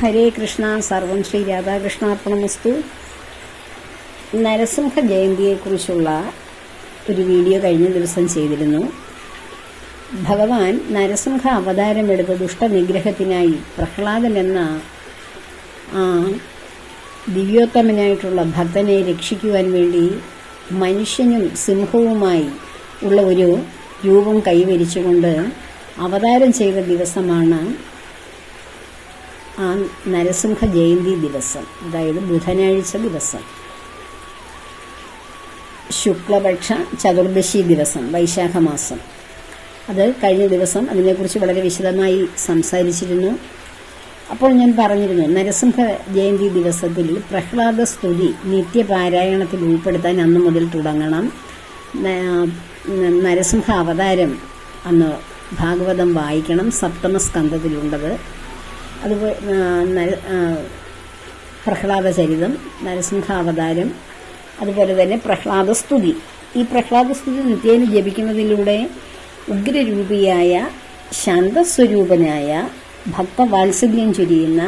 ഹരേ കൃഷ്ണ. സർവം ശ്രീ രാധാകൃഷ്ണാർപ്പണമസ്തു. നരസിംഹ ജയന്തിയെക്കുറിച്ചുള്ള ഒരു വീഡിയോ കഴിഞ്ഞ ദിവസം ചെയ്തിരുന്നു. ഭഗവാൻ നരസിംഹ അവതാരമെടുത്ത ദുഷ്ടനിഗ്രഹത്തിനായി പ്രഹ്ലാദൻ എന്ന ദിവ്യോത്തമനായിട്ടുള്ള ഭക്തനെ രക്ഷിക്കുവാൻ വേണ്ടി മനുഷ്യനും സിംഹവുമായി ഉള്ള ഒരു രൂപം കൈവരിച്ചുകൊണ്ട് അവതാരം ചെയ്ത ദിവസമാണ് ആ നരസിംഹ ജയന്തി ദിവസം, അതായത് ബുധനാഴ്ച ദിവസം, ശുക്ലപക്ഷ ചതുർദശി ദിവസം, വൈശാഖ മാസം. അത് കഴിഞ്ഞ ദിവസം അതിനെക്കുറിച്ച് വളരെ വിശദമായി സംസാരിച്ചിരുന്നു. അപ്പോൾ ഞാൻ പറഞ്ഞിരുന്നു, നരസിംഹ ജയന്തി ദിവസത്തിൽ പ്രഹ്ലാദ സ്തുതി നിത്യപാരായണത്തിൽ ഉൾപ്പെടുത്താൻ അന്ന് മുതൽ തുടങ്ങണം. നരസിംഹ അവതാരം അന്ന് ഭാഗവതം വായിക്കണം, സപ്തമസ്കന്ധത്തിലുണ്ടത്. അതുപോലെ പ്രഹ്ലാദ ചരിതം, നരസിംഹാവതാരം, അതുപോലെ തന്നെ പ്രഹ്ലാദ സ്തുതി. ഈ പ്രഹ്ലാദ സ്തുതി നിത്യേന ജപിക്കുന്നതിലൂടെ ഉഗ്രരൂപിയായ ശാന്തസ്വരൂപനായ ഭക്തവാത്സല്യം ചൊരിയുന്ന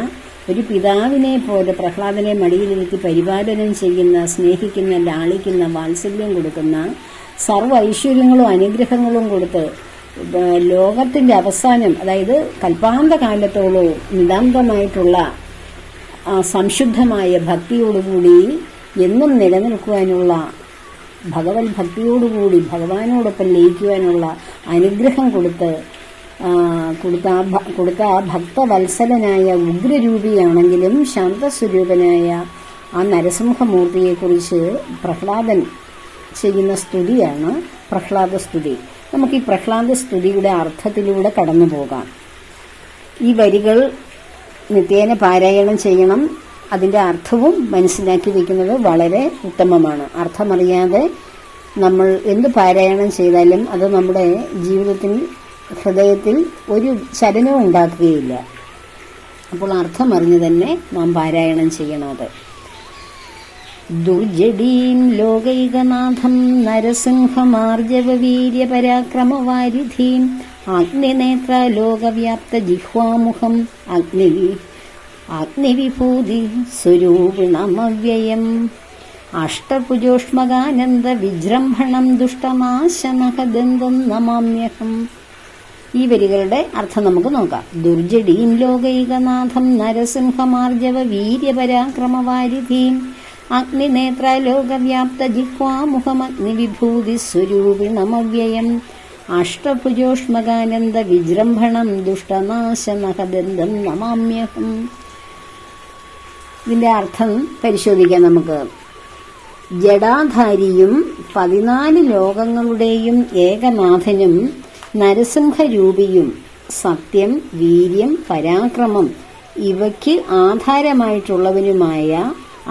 ഒരു പിതാവിനെ പോലെ പ്രഹ്ലാദനെ മടിയിലിരുത്തി പരിപാലനം ചെയ്യുന്ന, സ്നേഹിക്കുന്ന, ലാളിക്കുന്ന, വാത്സല്യം കൊടുക്കുന്ന, സർവ്വ ഐശ്വര്യങ്ങളും അനുഗ്രഹങ്ങളും കൊടുത്ത് ലോകത്തിന്റെ അവസാനം, അതായത് കൽപ്പാന്ത കാലത്തോളവും നിതാന്തമായിട്ടുള്ള സംശുദ്ധമായ ഭക്തിയോടുകൂടി എന്നും നിലനിൽക്കുവാനുള്ള, ഭഗവത് ഭക്തിയോടുകൂടി ഭഗവാനോടൊപ്പം ലയിക്കുവാനുള്ള അനുഗ്രഹം കൊടുത്ത ആ ഭക്തവത്സലനായ ഉഗ്രരൂപിയാണെങ്കിലും ശാന്തസ്വരൂപനായ ആ നരസിംഹമൂർത്തിയെക്കുറിച്ച് പ്രഹ്ലാദൻ ചെയ്യുന്ന സ്തുതിയാണ് പ്രഹ്ലാദ സ്തുതി. നമുക്ക് ഈ പ്രഹ്ലാദ സ്തുതിയുടെ അർത്ഥത്തിലൂടെ കടന്നു പോകാം. ഈ വരികൾ നിത്യേന പാരായണം ചെയ്യണം. അതിൻ്റെ അർത്ഥവും മനസ്സിലാക്കി വയ്ക്കുന്നത് വളരെ ഉത്തമമാണ്. അർത്ഥമറിയാതെ നമ്മൾ എന്ത് പാരായണം ചെയ്താലും അത് നമ്മുടെ ജീവിതത്തിൽ, ഹൃദയത്തിൽ ഒരു ചലനവും ഉണ്ടാക്കുകയില്ല. അപ്പോൾ അർത്ഥമറിഞ്ഞ് തന്നെ നാം പാരായണം ചെയ്യണം. അത് ദുർജടീം ലോകൈകനാഥം നരസിംഹമാർജവ വീര്യപരാക്രമവാരിധീം അഗ്നിനേത്ര ലോകവ്യാപ്ത ജിഹ്വാമുഖം അഗ്നിവിഭൂതി സ്വരൂപിണമവ്യയം അഷ്ടഭുജോഷ്മകാനന്ദ വിജൃംഭണം ദുഷ്ടനാശനഹദന്തം നമാമ്യഹം. ഈ വരികളുടെ അർത്ഥം നമുക്ക് നോക്കാം. ദുർജടീം ലോകൈകനാഥം നരസിംഹമാർജവ വീര്യപരാക്രമവാരിധീം അഗ്നിനേത്ര ലോകവ്യാപ്ത ജിഹ്വാമുഖമഗ്നിവിഭൂതി സ്വരൂപിണമവ്യയം അഷ്ടഭുജോഷ്മകാനന്ദ വിജൃംഭണം ദുഷ്ടനാശനഹദന്തം നമാമ്യഹം. ഇതിന്റെ അർത്ഥം പരിശോധിക്കാം നമുക്ക്. ജടാധാരിയും 14 ലോകങ്ങളുടെയും ഏകനാഥനും നരസിംഹരൂപിയും സത്യം, വീര്യം, പരാക്രമം ഇവയ്ക്ക് ആധാരമായിട്ടുള്ളവനുമായ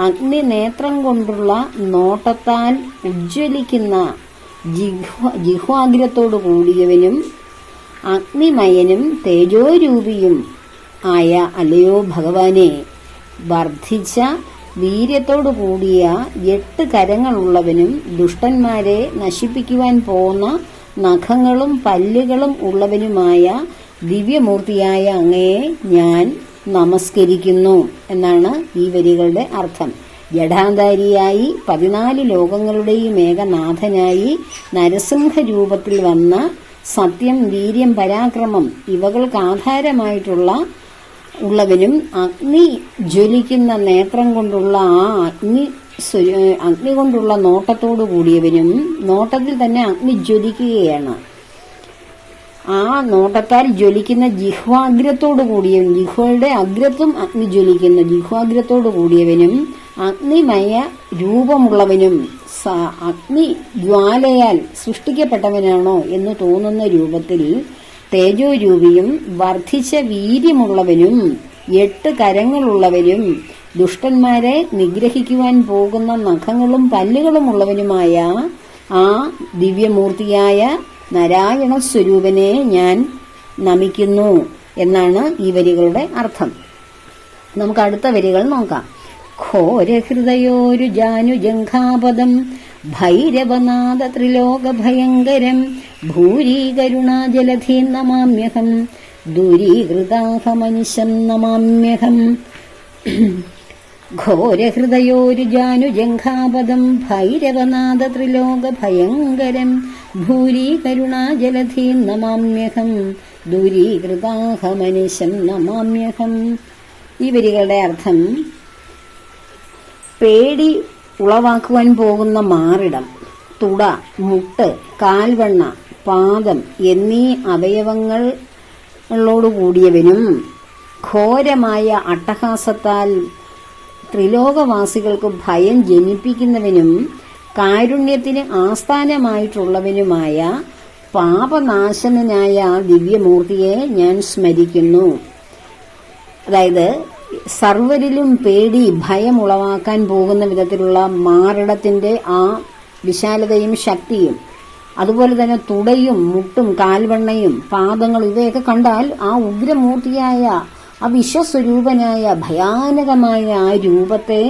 അഗ്നിനേത്രം കൊണ്ടുള്ള നോട്ടത്താൽ ഉജ്ജ്വലിക്കുന്ന ജിഹ്വാഗ്രത്തോടു കൂടിയവനും അഗ്നിമയനും തേജോരൂപിയും ആയ അല്ലയോ ഭഗവാനെ, വർദ്ധിച്ച വീര്യത്തോടു കൂടിയ 8 കരങ്ങളുള്ളവനും ദുഷ്ടന്മാരെ നശിപ്പിക്കുവാൻ പോന്ന നഖങ്ങളും പല്ലുകളും ഉള്ളവനുമായ ദിവ്യമൂർത്തിയായ അങ്ങയെ ഞാൻ നമസ്കരിക്കുന്നു എന്നാണ് ഈ വരികളുടെ അർത്ഥം. ജഡാധാരിയായി 14 ലോകങ്ങളുടെയും ഏകനാഥനായി നരസിംഹ രൂപത്തിൽ വന്ന സത്യം, വീര്യം, പരാക്രമം ഇവകൾക്ക് ആധാരമായിട്ടുള്ളവനും അഗ്നി ജ്വലിക്കുന്ന നേത്രം കൊണ്ടുള്ള ആ അഗ്നി കൊണ്ടുള്ള നോട്ടത്തോടു കൂടിയവനും, നോട്ടത്തിൽ തന്നെ അഗ്നി ജ്വലിക്കുകയാണ്, ആ നോട്ടത്താൽ ജ്വലിക്കുന്ന ജിഹ്വാഗ്രത്തോടു കൂടിയവൻ, ജിഹ്വയുടെ അഗ്രത്തും അഗ്നി ജ്വലിക്കുന്ന ജിഹ്വാഗ്രത്തോടു കൂടിയവനും അഗ്നിമയ രൂപമുള്ളവനും, അഗ്നി ജ്വാലയാൽ സൃഷ്ടിക്കപ്പെട്ടവനാണോ എന്ന് തോന്നുന്ന രൂപത്തിൽ തേജോരൂപിയും വർദ്ധിച്ച വീര്യമുള്ളവനും 8 കരങ്ങളുള്ളവനും ദുഷ്ടന്മാരെ നിഗ്രഹിക്കുവാൻ പോകുന്ന നഖങ്ങളും പല്ലുകളും ഉള്ളവനുമായ ആ ദിവ്യമൂർത്തിയായ നാരായണ സ്വരൂപനെ ഞാൻ നമിക്കുന്നു എന്നാണ് ഈ വരികളുടെ അർത്ഥം. നമുക്ക് അടുത്ത വരികൾ നോക്കാം. ഘോരഹൃദയോരു ജാനുജംഘാപദം ഭൈരവനാഥ ത്രിലോക ഭയങ്കരം ഭൂരീകരുണാജലധീം നമാമ്യഹം ദൂരീകൃതാഹമനിശം നമാമ്യഹം. ഘോരഹൃദയോരുജാനുജംഘാപദം ഭൈരവനാഥ ത്രിലോക ഭയങ്കരം ഭൂരീകരുണാജലധീം നമാമ്യഹം ദൂരീകൃതാഹമനിശം നമാമ്യഹം. ഈ വരികളുടെ അർത്ഥം: പേടി ഉളവാക്കുവാൻ പോകുന്ന മാറിടം, തുട, മുട്ട്, കാൽവണ്ണ, പാദം എന്നീ അവയവങ്ങളോടുകൂടിയവനും ഘോരമായ അട്ടഹാസത്താൽ ത്രിലോകവാസികൾക്ക് ഭയം ജനിപ്പിക്കുന്നവനും കാരുണ്യത്തിന് ആസ്ഥാനമായിട്ടുള്ളവനുമായ പാപനാശനായ ദിവ്യമൂർത്തിയെ ഞാൻ സ്മരിക്കുന്നു. അതായത് സർവരിലും പേടി, ഭയം ഉളവാക്കാൻ പോകുന്ന വിധത്തിലുള്ള മാറിടത്തിന്റെ ആ വിശാലതയും ശക്തിയും, അതുപോലെ തന്നെ തുടയും മുട്ടും കാൽവണ്ണയും പാദങ്ങളും ഇവയൊക്കെ കണ്ടാൽ ആ ഉഗ്രമൂർത്തിയായ ആ വിശ്വസ്വരൂപനായ ഭയാനകമായ ആ രൂപത്തെ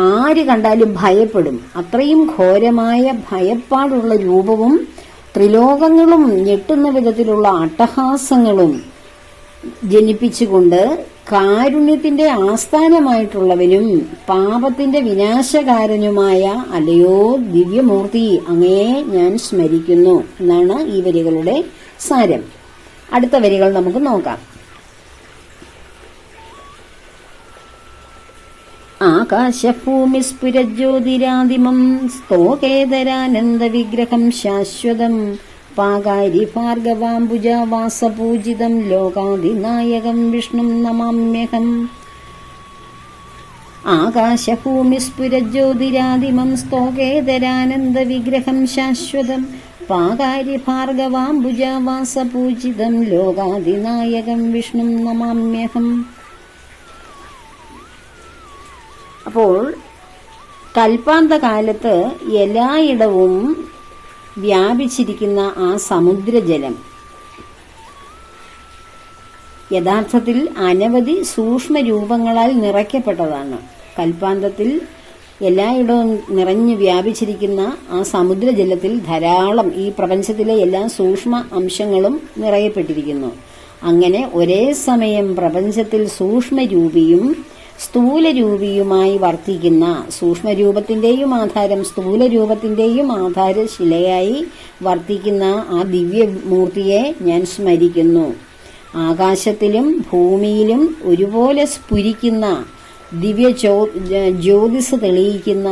ആര് കണ്ടാലും ഭയപ്പെടും. അത്രയും ഘോരമായ ഭയപ്പാടുള്ള രൂപവും ത്രിലോകങ്ങളും ഞെട്ടുന്ന വിധത്തിലുള്ള അട്ടഹാസങ്ങളും ജനിപ്പിച്ചുകൊണ്ട് കാരുണ്യത്തിന്റെ ആസ്ഥാനമായിട്ടുള്ളവനും പാപത്തിന്റെ വിനാശകാരനുമായ അല്ലയോ ദിവ്യമൂർത്തി, അങ്ങയെ ഞാൻ സ്മരിക്കുന്നു എന്നാണ് ഈ വരികളുടെ സാരം. അടുത്ത വരികൾ നമുക്ക് നോക്കാം. ആകാശഭൂമിസ്ഫുരജ്യോതിരാദിമം സ്തോകേതരാനന്ദവിഗ്രഹം ശാശ്വതം പാകാരി ഭാർഗവാംബുജാവാസപൂജിതം ലോകാദിനായകം വിഷ്ണും നമാമ്യഹം. ആകാശഭൂമിസ്ഫുരജ്യോതിരാദിമം സ്തോകേതരാനന്ദവിഗ്രഹം ശാശ്വതം പാകാരി ഭാർഗവാംബുജാവാസപൂജിതം ലോകാദിനായകം വിഷ്ണും നമാമ്യഹം. അപ്പോൾ കൽപ്പാന്തകാലത്ത് എല്ലായിടവും വ്യാപിച്ചിരിക്കുന്ന ആ സമുദ്രജലം യഥാർത്ഥത്തിൽ അനവധി സൂക്ഷ്മരൂപങ്ങളാൽ നിറയ്ക്കപ്പെട്ടതാണ്. കൽപ്പാന്തത്തിൽ എല്ലായിടവും നിറഞ്ഞു വ്യാപിച്ചിരിക്കുന്ന ആ സമുദ്രജലത്തിൽ ധാരാളം ഈ പ്രപഞ്ചത്തിലെ എല്ലാ സൂക്ഷ്മ അംശങ്ങളും നിറയപ്പെട്ടിരിക്കുന്നു. അങ്ങനെ ഒരേ സമയം പ്രപഞ്ചത്തിൽ സൂക്ഷ്മരൂപിയും സ്ഥൂലരൂപിയുമായി വർത്തിക്കുന്ന, സൂക്ഷ്മരൂപത്തിന്റെയും ആധാരം സ്ഥൂലരൂപത്തിന്റെയും ആധാരശിലയായി വർത്തിക്കുന്ന ആ ദിവ്യമൂർത്തിയെ ഞാൻ സ്മരിക്കുന്നു. ആകാശത്തിലും ഭൂമിയിലും ഒരുപോലെ സ്ഫുരിക്കുന്ന ദിവ്യ ജ്യോതിസ് തെളിയിക്കുന്ന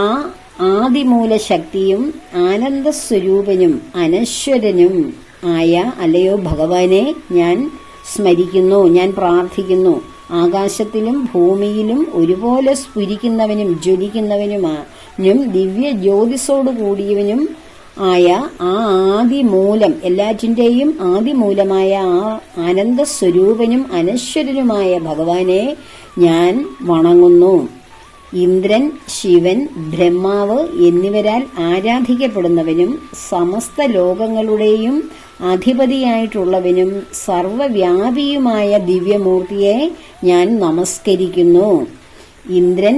ആ ആദിമൂലശക്തിയും ആനന്ദസ്വരൂപനും അനശ്വരനും ആയ അല്ലയോ ഭഗവാനെ ഞാൻ സ്മരിക്കുന്നു, ഞാൻ പ്രാർത്ഥിക്കുന്നു. ആകാശത്തിലും ഭൂമിയിലും ഒരുപോലെ സ്ഫുരിക്കുന്നവനും ജ്വലിക്കുന്നവനും ദിവ്യ ജ്യോതിസോടു കൂടിയവനും ആയ ആ ആദിമൂലം, എല്ലാറ്റിന്റെയും ആദിമൂലമായ ആ ആനന്ദസ്വരൂപനും അനശ്വരനുമായ ഭഗവാനെ ഞാൻ വണങ്ങുന്നു. ഇന്ദ്രൻ, ശിവൻ, ബ്രഹ്മാവ് എന്നിവരാൽ ആരാധിക്കപ്പെടുന്നവനും സമസ്ത ലോകങ്ങളുടെയും അധിപതിയായിട്ടുള്ളവനും സർവവ്യാപിയുമായ ദിവ്യമൂർത്തിയെ ഞാൻ നമസ്കരിക്കുന്നു. ഇന്ദ്രൻ,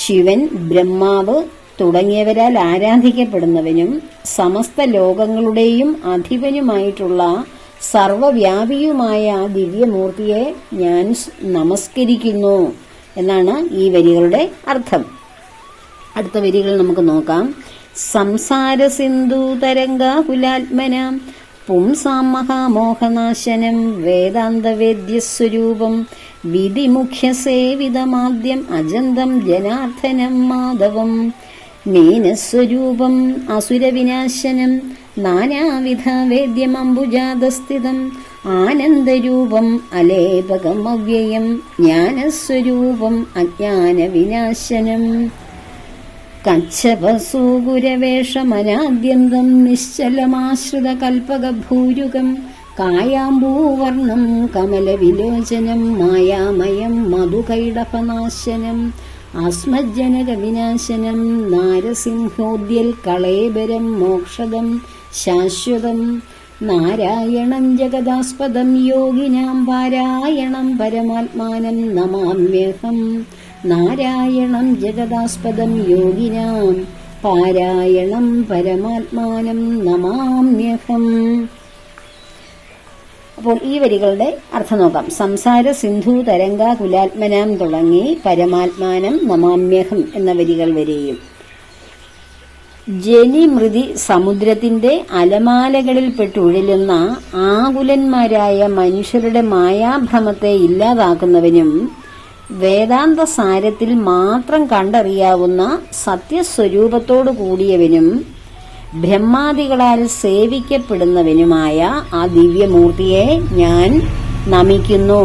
ശിവൻ, ബ്രഹ്മാവ് തുടങ്ങിയവരാൽ ആരാധിക്കപ്പെടുന്നവനും സമസ്ത ലോകങ്ങളുടെയും അധിപനുമായിട്ടുള്ള സർവവ്യാപിയുമായ ദിവ്യമൂർത്തിയെ ഞാൻ നമസ്കരിക്കുന്നു എന്നാണ് ഈ വരികളുടെ അർത്ഥം. അടുത്ത വരികൾ നമുക്ക് നോക്കാം. സംസാര സിന്ധു തരംഗാകുലാത്മനാം പുംസാം മഹാമോഹനാശനം വേദാന്തവേദ്യസ്വരൂപം വിധിമുഖ്യസേവിതമാദ്യം അജന്തം ജനാർദ്ദനം മാധവം മീനസ്വരൂപം അസുരവിനാശനം നാനാവിധ വേദ്യമംബുജാതസ്ഥിതം ആനന്ദരൂപം അലേപകം അവ്യയം ജ്ഞാനസ്വരൂപം അജ്ഞാനവിനാശനം കച്ഛപസൂകുരവേഷമനാദ്യന്തം നിശ്ചലമാശ്രിതകൽപകഭൂരുകം കായാമ്പൂവർണം കമലവിലോചനം മായാമയം മധുകൈടഭനാശനം ആസ്മജ്ജനകവിനാശനം നാരസിംഹോദ്യൽ കളേബരം മോക്ഷദം ശാശ്വതം നാരായണം ജഗദാസ്പദം യോഗിനാം പാരായണം പരമാത്മാനം നമാമ്യഹം. നാരായണം ജഗദാസ്പദം യോഗിനാം പാരായണം പരമാത്മാനം നമാമ്യഹം. അപ്പോൾ ഈ വരികളുടെ അർത്ഥം നോക്കാം. സംസാര സിന്ധു തരംഗ കുലാത്മനാം തുടങ്ങി പരമാത്മാനം നമാമ്യഹം എന്ന വരികൾ വരെയും ജനിമൃതി സമുദ്രത്തിന്റെ അലമാലകളിൽപ്പെട്ടുഴലുന്ന ആകുലന്മാരായ മനുഷ്യരുടെ മായാഭ്രമത്തെ ഇല്ലാതാക്കുന്നവനും വേദാന്ത സാരത്തിൽ മാത്രം കണ്ടറിയാവുന്ന സത്യസ്വരൂപത്തോടു കൂടിയവനും ബ്രഹ്മാദികളാൽ സേവിക്കപ്പെടുന്നവനുമായ ആ ദിവ്യമൂർത്തിയെ ഞാൻ നമിക്കുന്നു.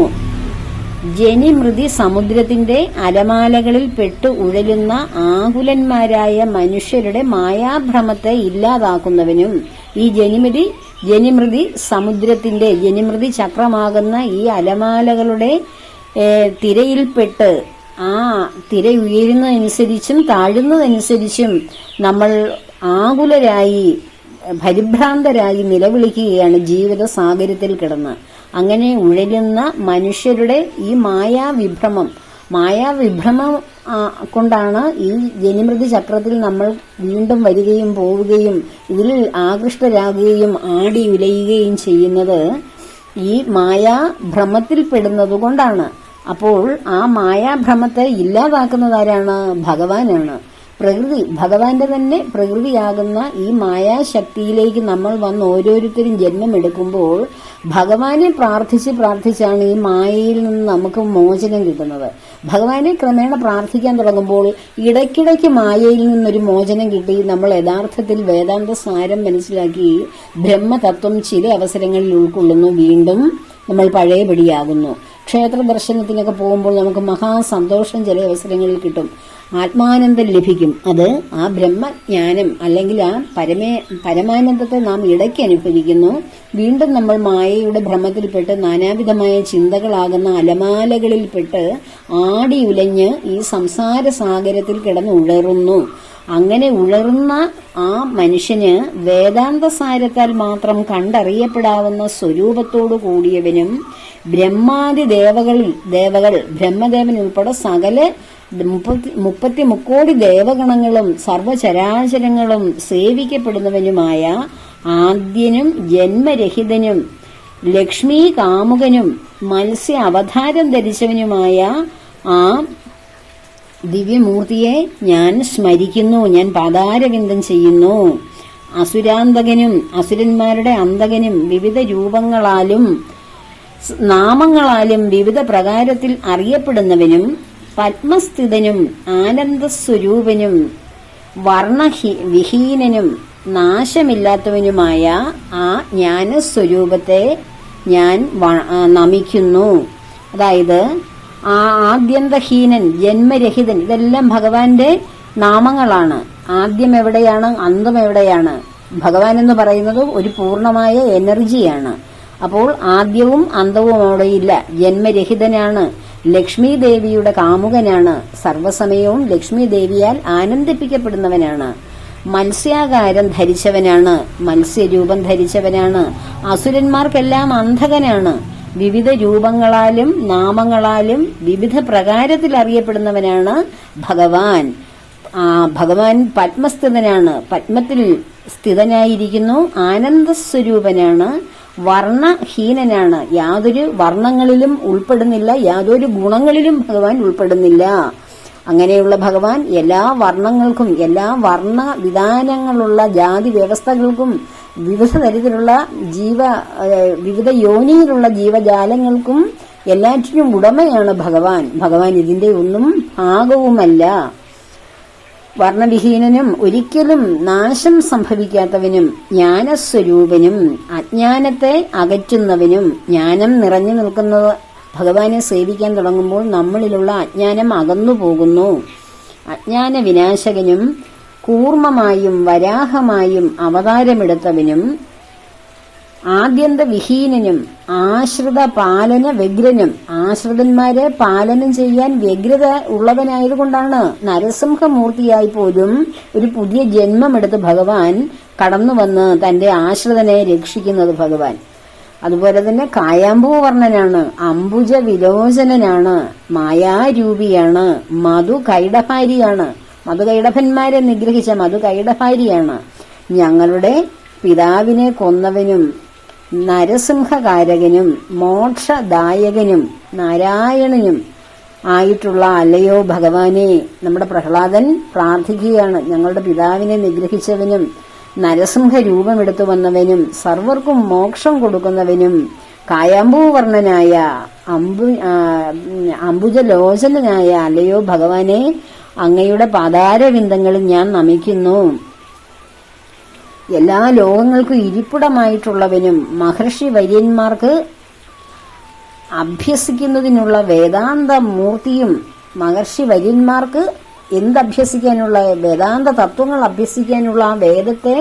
ജനിമൃതി സമുദ്രത്തിന്റെ അലമാലകളിൽ പെട്ടു ഉഴലുന്ന ആകുലന്മാരായ മനുഷ്യരുടെ മായാഭ്രമത്തെ ഇല്ലാതാക്കുന്നവനും ഈ ജനിമൃതി സമുദ്രത്തിന്റെ ജനിമൃതി ചക്രമാകുന്ന ഈ അലമാലകളുടെ തിരയിൽപ്പെട്ട് ആ തിര ഉയരുന്നതനുസരിച്ചും താഴുന്നതനുസരിച്ചും നമ്മൾ ആകുലരായി പരിഭ്രാന്തരായി നിലവിളിക്കുകയാണ് ജീവിത സാഗരത്തിൽ കിടന്ന്. അങ്ങനെ ഉഴലുന്ന മനുഷ്യരുടെ ഈ മായാവിഭ്രമം കൊണ്ടാണ് ഈ ജനിമൃതി ചക്രത്തിൽ നമ്മൾ വീണ്ടും വരികയും പോവുകയും ഇതിൽ ആകൃഷ്ടരാകുകയും ആടി ഉലയുകയും ചെയ്യുന്നത് ഈ മായാഭ്രമത്തിൽപ്പെടുന്നതുകൊണ്ടാണ്. അപ്പോൾ ആ മായാഭ്രമത്തെ ഇല്ലാതാക്കുന്നതാരാണ്? ഭഗവാനാണ്. പ്രകൃതി, ഭഗവാന്റെ തന്നെ പ്രകൃതിയാകുന്ന ഈ മായാശക്തിയിലേക്ക് നമ്മൾ വന്ന് ഓരോരുത്തരും ജന്മമെടുക്കുമ്പോൾ ഭഗവാനെ പ്രാർത്ഥിച്ചാണ് ഈ മായയിൽ നിന്ന് നമുക്ക് മോചനം കിട്ടുന്നത്. ഭഗവാനെ ക്രമേണ പ്രാർത്ഥിക്കാൻ തുടങ്ങുമ്പോൾ ഇടയ്ക്കിടയ്ക്ക് മായയിൽ നിന്നൊരു മോചനം കിട്ടി നമ്മൾ യഥാർത്ഥത്തിൽ വേദാന്ത സാരം മനസ്സിലാക്കി ബ്രഹ്മതത്വം ചില അവസരങ്ങളിൽ ഉൾക്കൊള്ളുന്നു. വീണ്ടും നമ്മൾ പഴയപടിയാകുന്നു. ക്ഷേത്ര ദർശനത്തിനൊക്കെ പോകുമ്പോൾ നമുക്ക് മഹാസന്തോഷം ചില അവസരങ്ങളിൽ കിട്ടും, ആത്മാനന്ദം ലഭിക്കും. അത് ആ ബ്രഹ്മജ്ഞാനം അല്ലെങ്കിൽ ആ പരമാനന്ദത്തെ നാം ഇടയ്ക്ക് അനുഭവിക്കുന്നു. വീണ്ടും നമ്മൾ മായയുടെ ഭ്രമത്തിൽപ്പെട്ട് നാനാവിധമായ ചിന്തകളാകുന്ന അലമാലകളിൽപ്പെട്ട് ആടി ഉലഞ്ഞ് ഈ സംസാര സാഗരത്തിൽ കിടന്ന് ഉഴറുന്നു. അങ്ങനെ ഉഴറുന്ന ആ മനുഷ്യന് വേദാന്ത സാരത്താൽ മാത്രം കണ്ടറിയപ്പെടാവുന്ന സ്വരൂപത്തോടു കൂടിയവനും ബ്രഹ്മാദി ദേവകൾ ബ്രഹ്മദേവൻ ഉൾപ്പെടെ സകല 33 കോടി ദേവഗണങ്ങളും സർവചരാചരങ്ങളും സേവിക്കപ്പെടുന്നവനുമായ ആദ്യനും ജന്മരഹിതനും ലക്ഷ്മി കാമുകനും മത്സ്യ അവതാരം ധരിച്ചവനുമായ ആ ദിവ്യമൂർത്തിയെ ഞാൻ സ്മരിക്കുന്നു, ഞാൻ പാതാരവിന്ദം ചെയ്യുന്നു. അസുരാന്തകനും അസുരന്മാരുടെ അന്തകനും വിവിധ രൂപങ്ങളാലും നാമങ്ങളാലും വിവിധ പ്രകാരത്തിൽ അറിയപ്പെടുന്നവനും പത്മസ്ഥിതനും ആനന്ദസ്വരൂപനും വർണ്ണവിഹീനനും നാശമില്ലാത്തവനുമായ ആ ജ്ഞാനസ്വരൂപത്തെ ഞാൻ നമിക്കുന്നു. അതായത് ആ ആദ്യന്തഹീനൻ, ജന്മരഹിതൻ, ഇതെല്ലാം ഭഗവാന്റെ നാമങ്ങളാണ്. ആദ്യം എവിടെയാണ്, അന്തം എവിടെയാണ്? ഭഗവാൻ എന്ന് പറയുന്നത് ഒരു പൂർണ്ണമായ എനർജിയാണ്. അപ്പോൾ ആദ്യവും അന്തവും അവിടെയില്ല. ജന്മരഹിതനാണ്, ലക്ഷ്മി ദേവിയുടെ കാമുകനാണ്, സർവ്വസമയവും ലക്ഷ്മി ദേവിയാൽ ആനന്ദിപ്പിക്കപ്പെടുന്നവനാണ്, മത്സ്യാകാരം ധരിച്ചവനാണ്, മത്സ്യരൂപം ധരിച്ചവനാണ്, അസുരന്മാർക്കെല്ലാം അന്ധകനാണ്, വിവിധ രൂപങ്ങളാലും നാമങ്ങളാലും വിവിധ പ്രകാരത്തിൽ അറിയപ്പെടുന്നവനാണ് ഭഗവാൻ. ഭഗവാൻ പത്മസ്ഥിതനാണ്, പത്മത്തിൽ സ്ഥിതനായിരിക്കുന്നു, ആനന്ദസ്വരൂപനാണ്, വർണ്ണഹീനനാണ്, യാതൊരു വർണ്ണങ്ങളിലും ഉൾപ്പെടുന്നില്ല, യാതൊരു ഗുണങ്ങളിലും ഭഗവാൻ ഉൾപ്പെടുന്നില്ല. അങ്ങനെയുള്ള ഭഗവാൻ എല്ലാ വർണ്ണങ്ങൾക്കും എല്ലാ വർണ്ണ വിധാനങ്ങളുള്ള ജാതി വ്യവസ്ഥകൾക്കും വിവിധ തരത്തിലുള്ള വിവിധ യോനിയിലുള്ള ജീവജാലങ്ങൾക്കും എല്ലാറ്റിനും ഉടമയാണ് ഭഗവാൻ. ഭഗവാൻ ഇതിന്റെ ഒന്നും ഭാഗവുമല്ല. വർണ്ണവിഹീനനും ഒരിക്കലും നാശം സംഭവിക്കാത്തവനും ജ്ഞാനസ്വരൂപനും അജ്ഞാനത്തെ അകറ്റുന്നവനും. ജ്ഞാനം നിറഞ്ഞു നിൽക്കുന്നത് ഭഗവാനെ സേവിക്കാൻ തുടങ്ങുമ്പോൾ നമ്മളിലുള്ള അജ്ഞാനം അകന്നു പോകുന്നു. അജ്ഞാന വിനാശകനും കൂർമ്മമായും വരാഹമായും അവതാരമെടുത്തവനും ആദ്യന്തവിഹീനനും ആശ്രിത പാലന വ്യഗ്രനും. ആശ്രിതന്മാരെ പാലനം ചെയ്യാൻ വ്യഗ്രത ഉള്ളവനായതുകൊണ്ടാണ് നരസിംഹമൂർത്തിയായി പോലും ഒരു പുതിയ ജന്മമെടുത്ത് ഭഗവാൻ കടന്നുവന്ന് തന്റെ ആശ്രിതനെ രക്ഷിക്കുന്നത് ഭഗവാൻ. അതുപോലെ തന്നെ കായാമ്പൂവർണ്ണനാണ്, അംബുജ വിലോചനനാണ്, മായാരൂപിയാണ്, മധുകൈടഭാരിയാണ്, മധുകൈടഭന്മാരെ നിഗ്രഹിച്ച മധുകൈടഭാരിയാണ്. ഞങ്ങളുടെ പിതാവിനെ കൊന്നവനും നരസിംഹകാരകനും മോക്ഷദായകനും നാരായണനും ആയിട്ടുള്ള അല്ലയോ ഭഗവാനെ, നമ്മുടെ പ്രഹ്ലാദൻ പ്രാർത്ഥിക്കുകയാണ്. ഞങ്ങളുടെ പിതാവിനെ നിഗ്രഹിച്ചവനും നരസിംഹ രൂപമെടുത്തു വന്നവനും സർവർക്കും മോക്ഷം കൊടുക്കുന്നവനും കായാമ്പൂവർണ്ണനായ അംബുജലോചനായ അല്ലയോ ഭഗവാനെ, അങ്ങയുടെ പാതാരവിന്ദങ്ങളിൽ ഞാൻ നമിക്കുന്നു. എല്ലാ ലോകങ്ങൾക്കും ഇരിപ്പിടമായിട്ടുള്ളവനും മഹർഷി വര്യന്മാർക്ക് അഭ്യസിക്കുന്നതിനുള്ള വേദാന്ത മൂർത്തിയും, മഹർഷി വര്യന്മാർക്ക് എന്തഭ്യസിക്കാനുള്ള വേദാന്ത തത്വങ്ങൾ അഭ്യസിക്കാനുള്ള ആ വേദത്തെ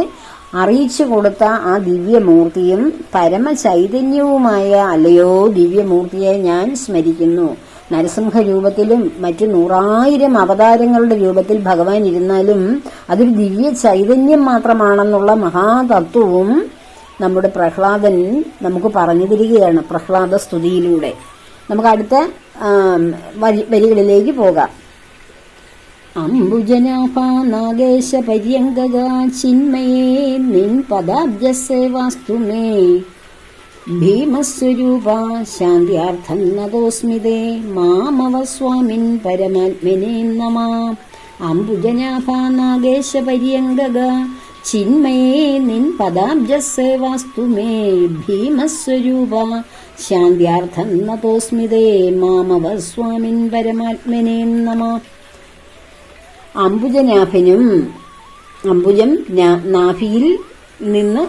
അറിയിച്ചു കൊടുത്ത ആ ദിവ്യമൂർത്തിയും പരമചൈതന്യവുമായ അല്ലയോ ദിവ്യമൂർത്തിയെ ഞാൻ സ്മരിക്കുന്നു. നരസിംഹ രൂപത്തിലും മറ്റു 100,000 അവതാരങ്ങളുടെ രൂപത്തിൽ ഭഗവാൻ ഇരുന്നാലും അതൊരു ദിവ്യ ചൈതന്യം മാത്രമാണെന്നുള്ള മഹാതത്വവും നമ്മുടെ പ്രഹ്ലാദൻ നമുക്ക് പറഞ്ഞു തരികയാണ് പ്രഹ്ലാദ സ്തുതിയിലൂടെ. നമുക്ക് അടുത്ത വരികളിലേക്ക് പോകാം. അംബുജനാഭ നാഗേശ പര്യങ്കഗ ചിന്മയേ നിൻ പദാബ്ജസേവാസ്തു മേ ഭീമസ്വരൂപ ശാന്തിയാർത്ഥം നതോസ്മിതേ മാമവ സ്വാമിൻ പരമാത്മനേ നമ. അംബുജനാഭ നാഗേശ പര്യങ്കഗ ചിന്മയേ നിൻ പദാബ്ജസേവാസ്തു മേ ഭീമസ്വരൂപ ശാന്തിയാർത്ഥം നതോസ്മിതേ മാമവ സ്വാമിൻ പരമാത്മനേ നമ. അംബുജനാഭനും, അംബുജം നാഭിയിൽ നിന്ന്